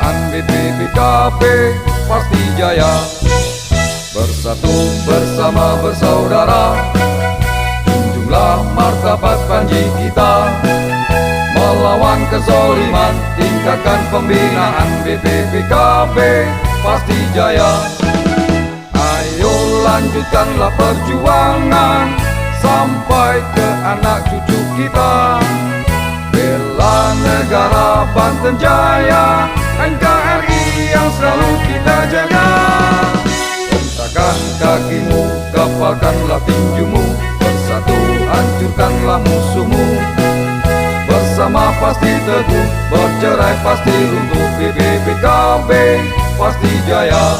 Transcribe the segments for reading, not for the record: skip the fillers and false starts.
pembinaan BPPKB pasti jaya. Bersatu bersama bersaudara, junjunglah martabat Panji kita. Melawan kezoliman, tingkatkan pembinaan BPPKB pasti jaya. Ayo lanjutkanlah perjuangan sampai ke anak cucu kita. Bela negara Banten Jaya, NKRI yang selalu kita jaga. Hentakan kakimu, kapalkanlah tinjumu, bersatu hancurkanlah musuhmu. Bersama pasti teguh, bercerai pasti runtuh, BPPKB pasti jaya.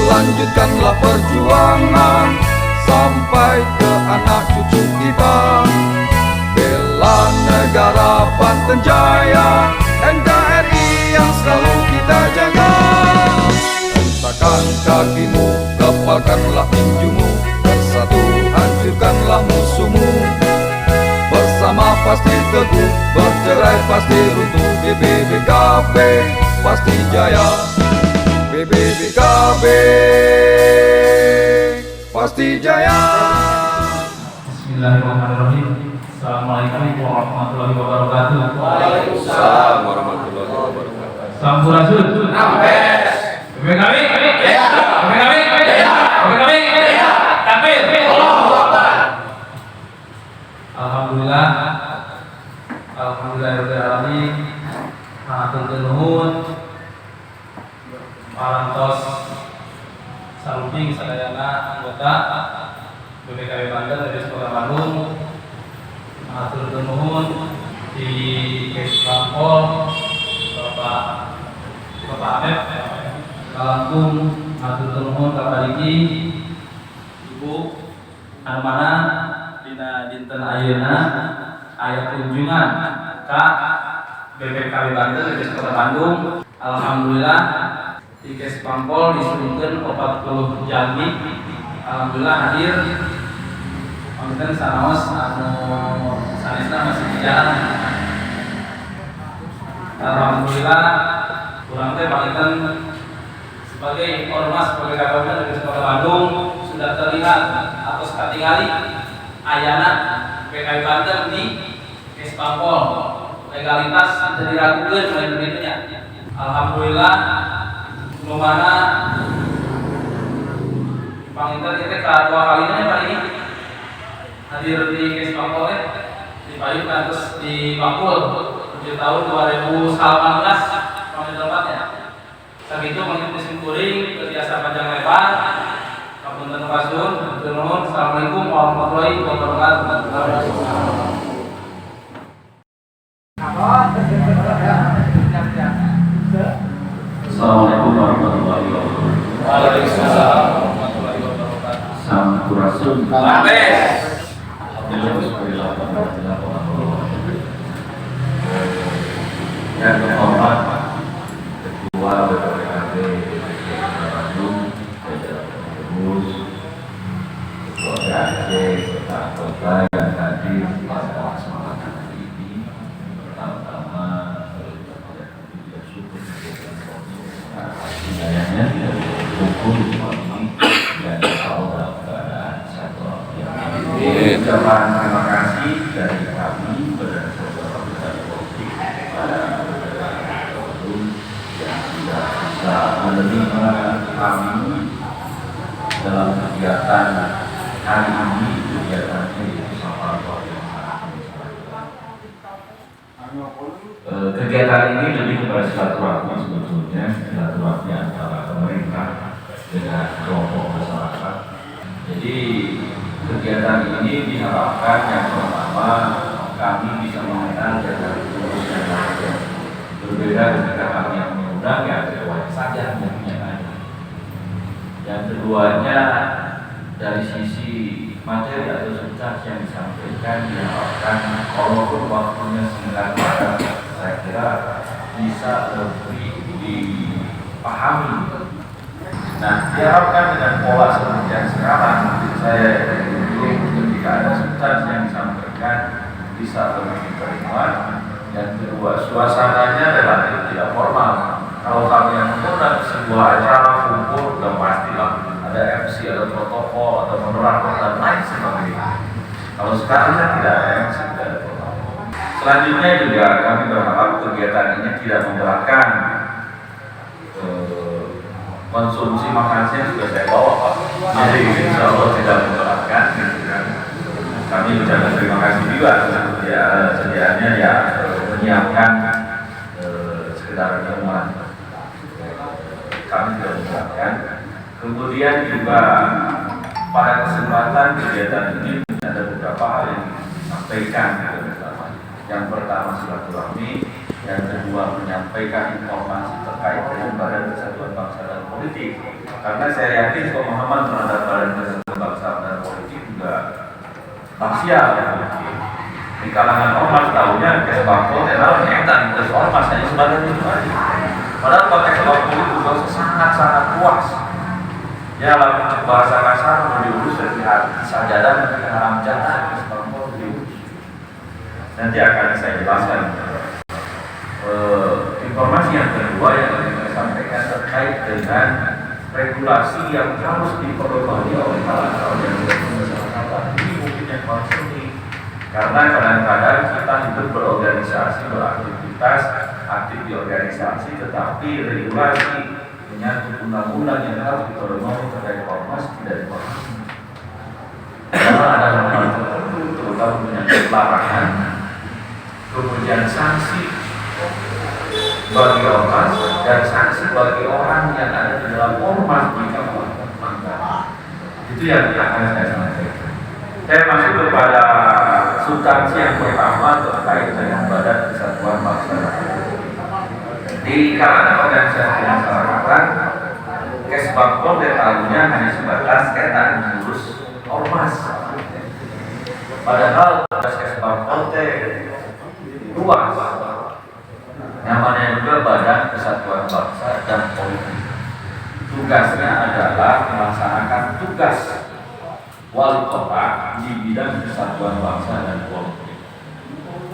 Lanjutkanlah perjuangan sampai ke anak cucu kita. Bela negara Banten Jaya, NKRI yang selalu kita jaga. Hentakan kakimu, kepalkanlah tinjumu, bersatu hancurkanlah musuhmu. Bersama pasti teguh, bercerai pasti runtuh, BPPKB pasti jaya. BPPKB pasti jaya. Bismillahirrahmanirrahim. Assalamualaikum warahmatullahi wabarakatuh. Waalaikumsalam warahmatullahi wabarakatuh. Sampurasun. Nampes. BPKB. Ya. BPKB. Ya. BPKB. Ya. Takbir. Allahu Akbar. Alhamdulillah. Alhamdulillahirabbil alamin. Matur nuwun. Parantos saluting sadayana anggota BPKB Banten dari Kota Bandung. Matur nuwun di Kesbangpol Bapak Amep Kalangkung. Matur nuwun Bapak Diki Ibu anu mana dina dinten ayeuna aya kunjungan ka BPKB Banten dari Kota Bandung. Alhamdulillah di Kesbangpol disurunkeun 40 jalmi. Alhamdulillah hadir. Mungkin sanaos anu sanesna masih di jalan. Alhamdulillah urang teh panginten sebagai ormas sebagai kabupaten dari Kota Bandung sudah terlihat atau katingali ayana PKB Banten di Kesbangpol. Legalitas jadi diragukeun mulai begitunya. Alhamdulillah lumana panginten kita kedua kalinya Pak ini hadir di Kesbangpol dipayung terus di Bakul di tahun 2018 panginten tempatnya. Sakitu panginten musim kuring berjasa panjang lebar. Kapunten pasun, nuhun. Assalamualaikum warahmatullahi wabarakatuh. Assalamualaikum warahmatullahi wabarakatuh. Waalaikumsalam warahmatullahi wabarakatuh. Sampurasun. Nampes. Yang terhormat Ketua BPKB Bandung, jajaran pengurus, Ketua PAC, serta anggota yang hadir pada kesempatan hari ini. Pertama-tama bersyukur hidayahnya hukum ini dan dalam keadaan satu yang ucapan terima kasih dari kami kepada saudara-saudara politik pada yang sudah bisa menerima kami dalam kegiatan hari ini. Kegiatannya yaitu safar kegiatan ini lebih kepada silaturahmi sebetulnya, silaturahmi antara pemerintah dengan kelompok masyarakat. Jadi kegiatan ini diharapkan yang pertama kami bisa mengenal jajaran pengurus yang lain. Berbeda ketika kami yang mengundang ya wajar saja hanya. Yang keduanya dari sisi materi atau substansi yang disampaikan diharapkan kalaupun waktunya singkat, saya kira bisa lebih dipahami. Nah, diharapkan dengan pola seperti yang sekarang, saya dulu ketika ada substansi yang disampaikan bisa lebih diterima. Yang kedua, suasananya relatif tidak formal. Kalau kami yang mengundang sebuah acara kumpul, sudah pastilah ada MC, ada protokol, ada moderator dan lain sebagainya. Kalau sekarang kan tidak ada MC, tidak ada protokol. Selanjutnya juga kami berharap kegiatan ini tidak memberatkan. Konsumsi makanannya sudah saya bawa, Pak. Jadi insya Allah tidak memberatkan. Kami ucapkan terima kasih juga sediaannya ya menyiapkan sekedar minuman. Kami tidak memberatkan. Kemudian juga pada kesempatan kegiatan ini ada beberapa hal yang disampaikan. Yang pertama silaturahmi, yang kedua menyampaikan informasi terkait dengan Badan Persatuan Bangsa dan Politik. Karena saya yakin pemahaman terhadap Badan Persatuan Bangsa dan Politik juga parsial ya. Di kalangan ormas tahunya kesbangkol adalah nyetan terus ormas hanya sebagian itu aja. Padahal pakai kesbangkol itu sangat puas. Ya lalu bahasa kasar diurus dari sajadah dan haram jatah kesbangkol diurus. Nanti akan saya jelaskan. Informasi yang kedua yang ingin saya sampaikan terkait dengan regulasi yang harus diperbaiki oleh kalangan yang bermasyarakat. Ini mungkin yang konsumsi karena kadang-kadang kita hidup berorganisasi, beraktivitas, aktif di organisasi, tetapi regulasi menyangkut undang-undang yang harus diperbaiki terkait ormas tidak dipahami. Karena ada hal tertentu, terutama menyangkut larangan, kemudian sanksi bagi ormas dan sanksi bagi orang yang ada di dalam ormas jika melanggar. Itu yang akan saya sampaikan. Saya masuk kepada substansi yang pertama terkait dengan Badan Persatuan Bangsa dan Politik. Di kalangan organisasi masyarakat, Kesbangpol detailnya hanya sebatas kaitan mengurus ormas. Padahal Kesbangpol luas. Namanya juga Badan Persatuan Bangsa dan Politik. Tugasnya adalah melaksanakan tugas wali kota di bidang kesatuan bangsa dan politik.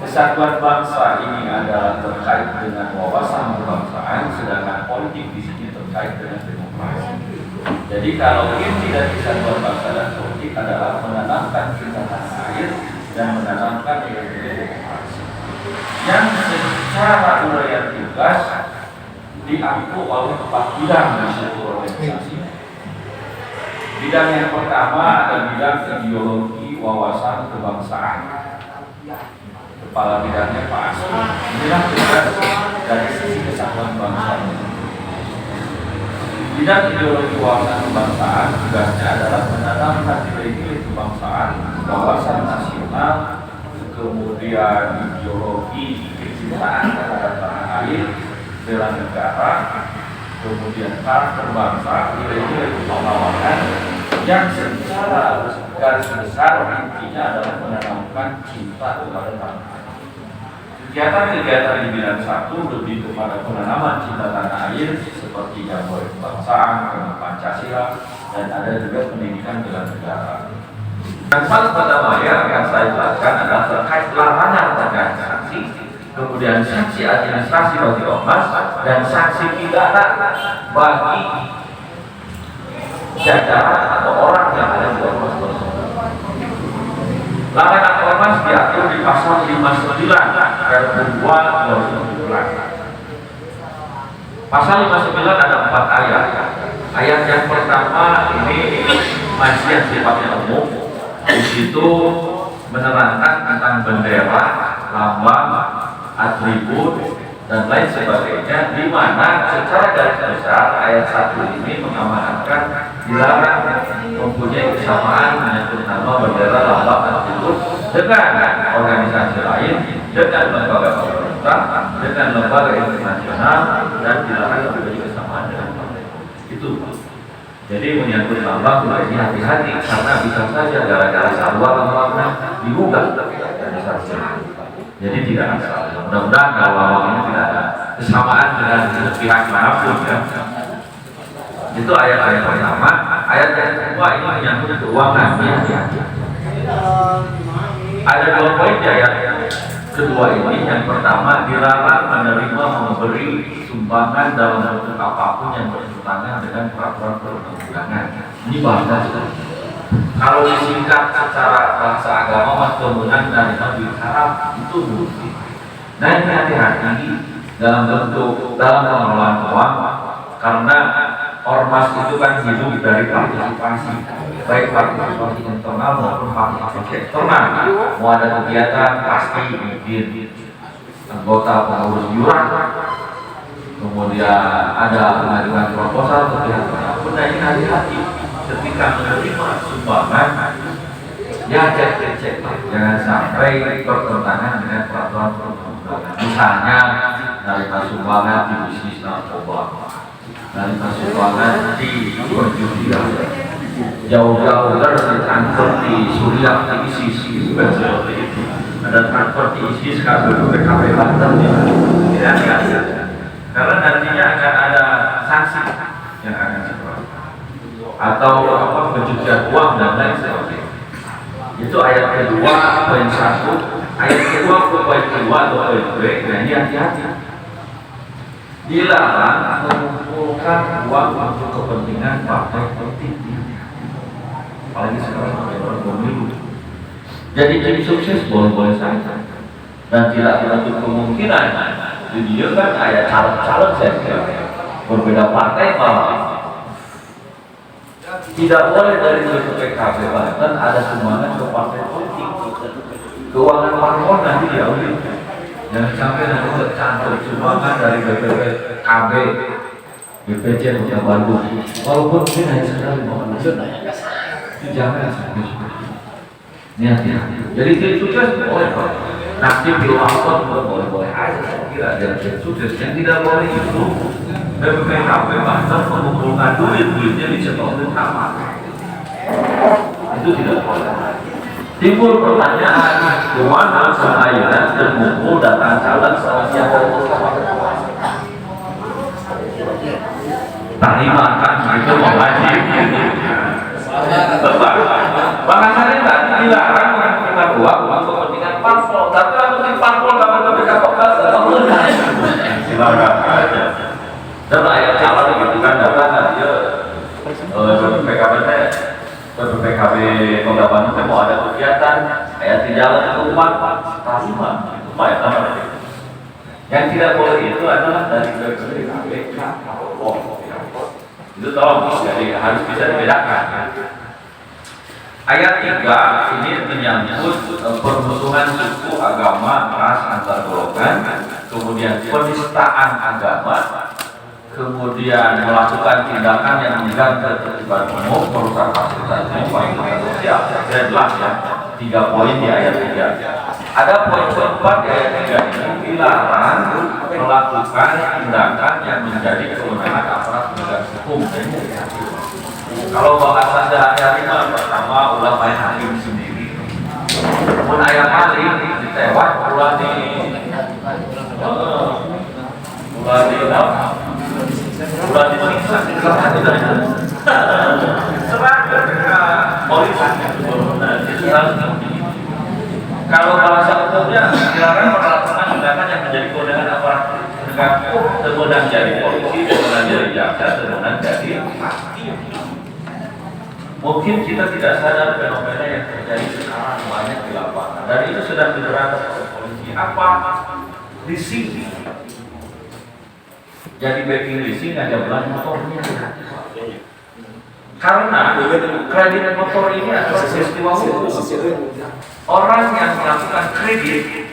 Kesatuan bangsa ini adalah terkait dengan wawasan kebangsaan, sedangkan politik di sini terkait dengan demokrasi. Jadi kalau inti dari kesatuan bangsa dan politik adalah menanamkan cinta tanah air dan menanamkan nilai-nilai demokrasi yang secara uraian tugas diatur oleh 4 bidang di seluruh organisasi. Bidang yang pertama adalah bidang ideologi wawasan kebangsaan. Kepala bidangnya Pak Asri. Inilah tugas dari sisi kesatuan bangsa. Bidang ideologi wawasan kebangsaan tugasnya adalah menanamkan nilai-nilai kebangsaan, wawasan nasional, kemudian ideologi kecintaan terhadap tanah air, bela negara, kemudian karakter bangsa, nilai-nilai kepahlawanan yang secara garis besar intinya adalah menanamkan cinta kepada tanah air. Kegiatan-kegiatan di bidang satu lebih kepada penanaman cinta tanah air seperti jambore kebangsaan, Pancasila, dan ada juga pendidikan bela negara. Yang paling pertama yang saya jelaskan adalah terkait larangan terkait sanksi, kemudian sanksi administrasi bagi ormas dan sanksi pidana bagi jajaran atau orang yang ada di ormas tersebut. Larangan ormas diatur di pasal 59 ayat 2 2017. Pasal 59 ada 4 ayat. Ayat yang pertama ini masih yang sifatnya umum. Di situ menerangkan tentang bendera, lambang, atribut dan lain sebagainya, di mana secara garis besar ayat 1 ini mengamanatkan dilarang mempunyai kesamaan menyangkut nama, bendera, lambang, atribut dengan organisasi lain, dengan lembaga pemerintah, dengan lembaga internasional, dan dilarang mempunyai kesamaan dengan partai. Itu. Jadi menyangkut lambang ini hati-hati karena bisa saja gara-gara sarwa lambangnya digugat organisasi. Jadi tidak ada. Mudah-mudahan kalau lambang ini tidak ada. kesamaan dengan pihak manapun ya. Itu ayat-ayat pertama. Ayat yang kedua ini menyangkut keuangan ya. Ada 2 poin di ayat kedua ini. Yang pertama, dilarang menerima memberi sumbangan dalam bentuk apapun yang bertentangan dengan peraturan perundang-undangan. Ini bahasa. Kalau disingkat secara bahasa agama, kemudian dari Nabi Arab itu mungkin. Nah, ini hati-hati dalam pengelolaan keuangan, karena ormas itu kan hidup dari partisipasi, baik partisipasi internal maupun partisipasi eksternal. Mau ada kegiatan pasti bikin anggota pengurus iuran, kemudian ada pengajuan proposal ke pihak manapun. Nah, ini hati-hati ketika menerima sumbangan, ya cek, jangan sampai bertentangan dengan peraturan perundang-undangan. Misalnya dari sumbangan di bisnis narkoba, dari sumbangan di perjudian, jauh-jauh transfer di Suriah, di ISIS, seperti itu. Ada transfer di ISIS kasus PKP Banten, tidak ada. Karena nantinya akan ada sanksi yang akan diperlukan, atau pencucian uang dan lain sebagainya. Itu ayat kedua, poin 1. Ayat kedua, poin 2 atau poin 3. Nah, ini hati-hati. Dilarang mengumpulkan uang untuk kepentingan partai politik, apalagi sekarang menjelang pemilu. Jadi tim sukses boleh-boleh saja, dan tidak menutup kemungkinan di dia kan ada calon-calon saya berbeda partai malah. Tidak boleh dari PKB Banten ada sumbangan ke partai politik. Keuangan parpol nanti diaudit. Jangan sampai nanti tercantum sumbangan dari BPKB, BPJ Kota Bandung. Walaupun mungkin hanya sekali mau itu jangan sampai seperti itu. Hati-hati. Jadi tim sukses boleh. Nanti pilwakon boleh-boleh aja. Saya kira ada tim sukses yang tidak boleh itu. BPKB Banten mengumpulkan duit-duitnya di setor utama. Itu tidak boleh. Timbul pertanyaan, kemana seayat terkumpul data calon siapa tadi makan itu mau wajib. Bahasanya tadi dilarang mengumpulkan uang untuk kepentingan parpol, tapi untuk parpol kapan BPKB silakan aja. Dan ayat calon gitu kan datang dia PKB Kota Bandung mau ada kegiatan kayak di jalan ke umat taliman itu ya sama. Yang tidak boleh itu adalah dari PKB itu tolong jadi harus bisa dibedakan. Ayat 3 ini menyangkut permusuhan suku, agama, ras antar golongan, kemudian penistaan agama, kemudian melakukan tindakan yang mengganggu ketertiban umum, merusak fasilitas umum, fasilitas sosial. Saya jelas ya, 3 poin di ayat 3. Ada poin keempat di ayat 3 ini, dilarang melakukan tindakan yang menjadi kewenangan aparat penegak hukum. Kalau bahasa sehari-hari pertama ulama hakim sendiri. Namun ayat kali ditewak ulah di bulan disiksa serang ke polisi. Kalau bahasa hukumnya dilarang melakukan tindakan yang menjadi kewenangan aparat penegak hukum, kemudian jadi polisi, kemudian jadi jaksa, kemudian jadi hakim. Mungkin kita tidak sadar fenomena yang terjadi sekarang banyak di lapangan, dan itu sedang diberantas oleh polisi. Apa? Leasing. Jadi backing leasing aja belanja motornya. Karena kredit motor ini adalah peristiwa hukum. Orang yang melakukan kredit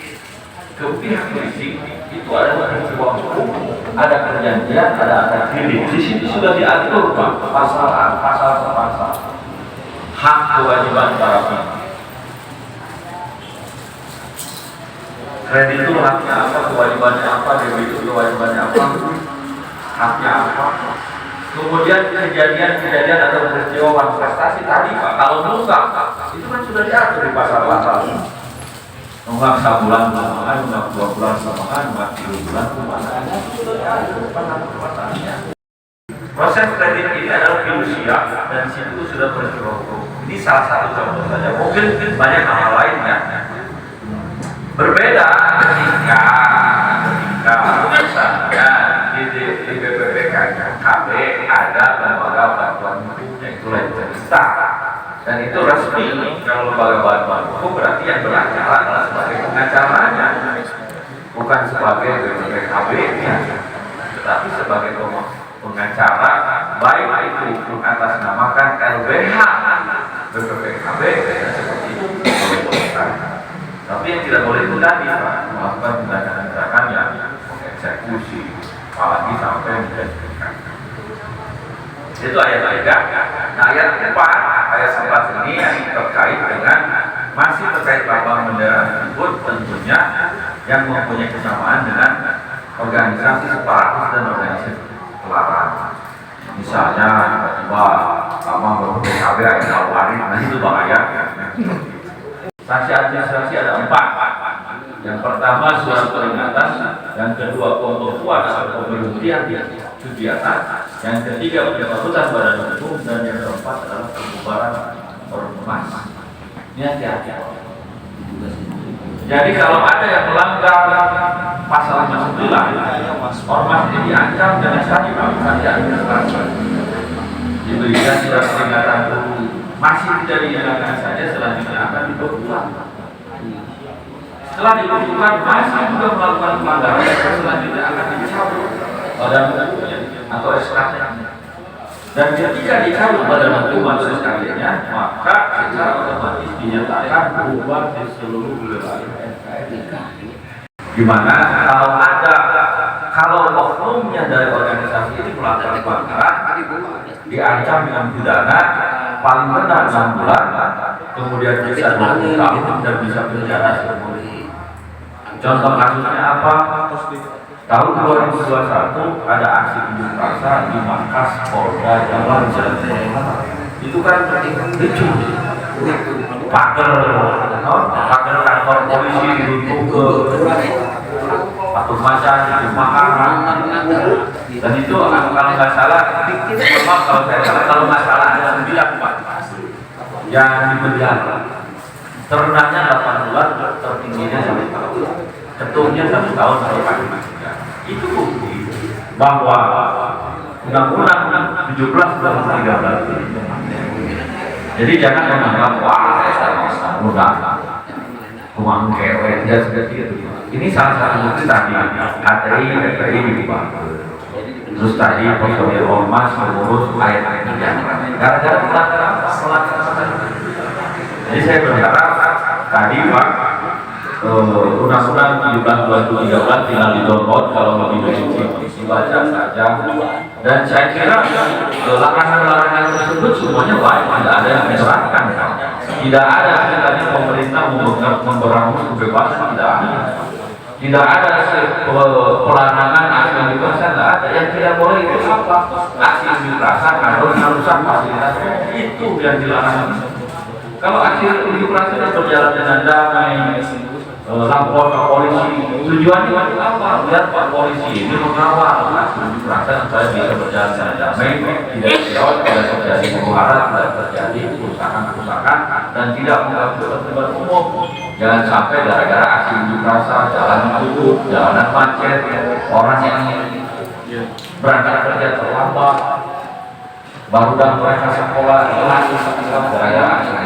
ke pihak leasing itu adalah peristiwa hukum. Ada perjanjian, ada akad kredit. Di sini sudah diatur Pak, pasal per pasal. Hak kewajiban para pihak. Kredit itu haknya apa, kewajibannya apa, debit itu kewajibannya apa, haknya apa. Kemudian kejadian atau peristiwa manifestasi tadi Pak, kalau rusak itu kan sudah diatur di pasal-pasal. nunggak sebulan kelamaan, nunggak 2 bulan kelamaan, nunggak 3 bulan kelamaan. Proses kredit ini adalah fidusia dan situ sudah bergerak. Ini salah satu contoh saja. Mungkin banyak hal lainnya. Berbeda ketika misalnya di BPPKB ada lembaga bantuan hukum yaitu Legista, dan itu resmi. Kalau lembaga bantuan hukum berarti yang beracara adalah sebagai pengacaranya, bukan sebagai BPPKB nya, tetapi sebagai pengacara, baik itu atasnamakan LBH BPPKB seperti itu boleh bolehkan. Tapi yang tidak boleh itu tadi melakukan tindakan-tindakan yang mengeksekusi, apalagi sampai menjadikan. Itu ayat 3. Nah ayat 4, ayat 11 ini yang terkait dengan masih terkait lambang bendera tersebut, tentunya yang mempunyai kesamaan dengan organisasi separatis dan organisasi terlarang. Misalnya tiba-tiba lambang BPKB ayat al-warid, nah itu bahaya. Sanksi administrasi ada 4. Yang pertama surat peringatan, yang kedua pembekuan atau pemberhentian kegiatan, yang ketiga pencabutan badan hukum, dan yang keempat adalah pembubaran ormas. Ini hati-hati. Jadi kalau ada yang melanggar pasal 59, ormas ini diancam dengan sanksi administrasi. Diberikan surat peringatan dulu, masih tidak dinyatakan saja, selanjutnya akan dibekukan. Setelah dibekukan masih juga melakukan pelanggaran, selanjutnya akan dicabut badan hukumnya atau SK-nya. Dan ketika dicabut badan hukum atau SK-nya, maka secara otomatis dinyatakan bubar di seluruh wilayah NKRI. Gimana kalau oknumnya dari organisasi ini melakukan pelanggaran, diancam dengan pidana paling rendah 6 bulan, kemudian bisa 20 tahun dan bisa penjara seumur hidup. Contoh kasusnya apa? Tahun 2021 ada aksi unjuk rasa di markas Polda Jawa Barat. Itu kan lucu. Pagar kantor polisi diruntuh ke Patung Macan, di Makassar, dan itu kalau nggak salah, maaf kalau saya salah, kalau nggak salah ada 9 Pak yang di penjara. Terendahnya 8 bulan, tertingginya 1 tahun, ketumnya 1 tahun sampai paling masih. Itu bukti bahwa Undang-Undang 17/2013. Jadi jangan menganggap wah mudah, kumang kewet ya seperti itu. Ini salah satu bukti tadi HTI, FPI diubah. Terus tadi personil ormas mengurus ayat-ayat gara-gara jadi saya berharap tadi Pak Undang-Undang 17/2013 tinggal di-download kalau lebih dibaca saja. Dan saya kira larangan-larangan tersebut semuanya baik, tidak ada yang menyerahkan. Tidak ada tadi pemerintah memberangus kebebasan, tidak ada. Tidak ada pelarangan aksi unjuk rasa, tidak ada. Yang tidak boleh itu apa? Aksi unjuk rasa atau merusak fasilitas, itu yang dilarang. Kalau aksi unjuk rasa berjalan dengan damai, lapor ke polisi, tujuannya untuk apa? Biar Pak polisi ini mengawal aksi unjuk rasa supaya bisa berjalan dengan damai, tidak dirawat, tidak terjadi penularan, tidak terjadi kerusakan-kerusakan, dan tidak mengganggu tertiban umum. Jangan sampai gara-gara aksi unjuk rasa, jalan ditutup, jalanan macet, orang yang berangkat kerja terlambat, baru dan mereka sekolah gara-gara aksi.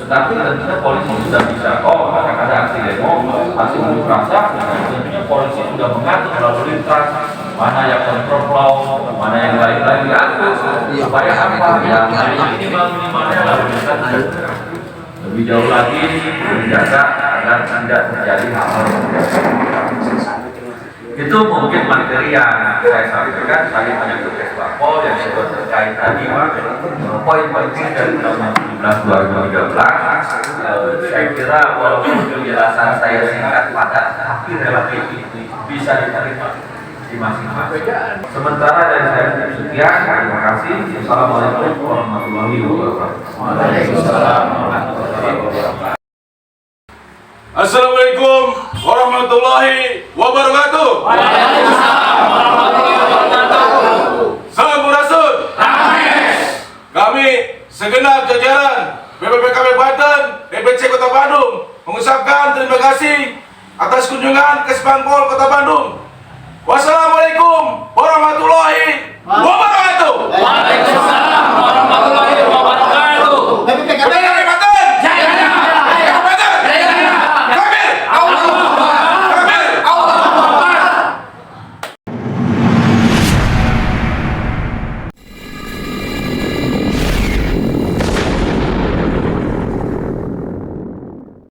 Tetapi tentunya polisi sudah bisa, akan ada aksi demo, aksi unjuk rasa, tentunya polisi sudah mengatur lalu lintas, mana yang kontraflow, mana yang lain-lain diatur, supaya apa? Yang minimalnya lalu lintas lebih jauh lagi menjaga agar tidak terjadi hal-hal itu. Mungkin materi yang saya sampaikan tadi banyak tugas Bapol yang sudah terkait tadi poin penting dari tahun 2013. Saya kira walaupun penjelasan saya singkat padat tapi relatif bisa diterima di masing-masing. Sementara dari saya sekian, terima kasih. Assalamualaikum warahmatullahi wabarakatuh. Waalaikumsalam warahmatullahi wabarakatuh. Assalamualaikum warahmatullahi wabarakatuh. Sampurasun. Kami segenap jajaran BPPKB Banten, DPC Kota Bandung mengucapkan terima kasih atas kunjungan ke Spangpol Kota Bandung. Wassalamualaikum warahmatullahi wabarakatuh.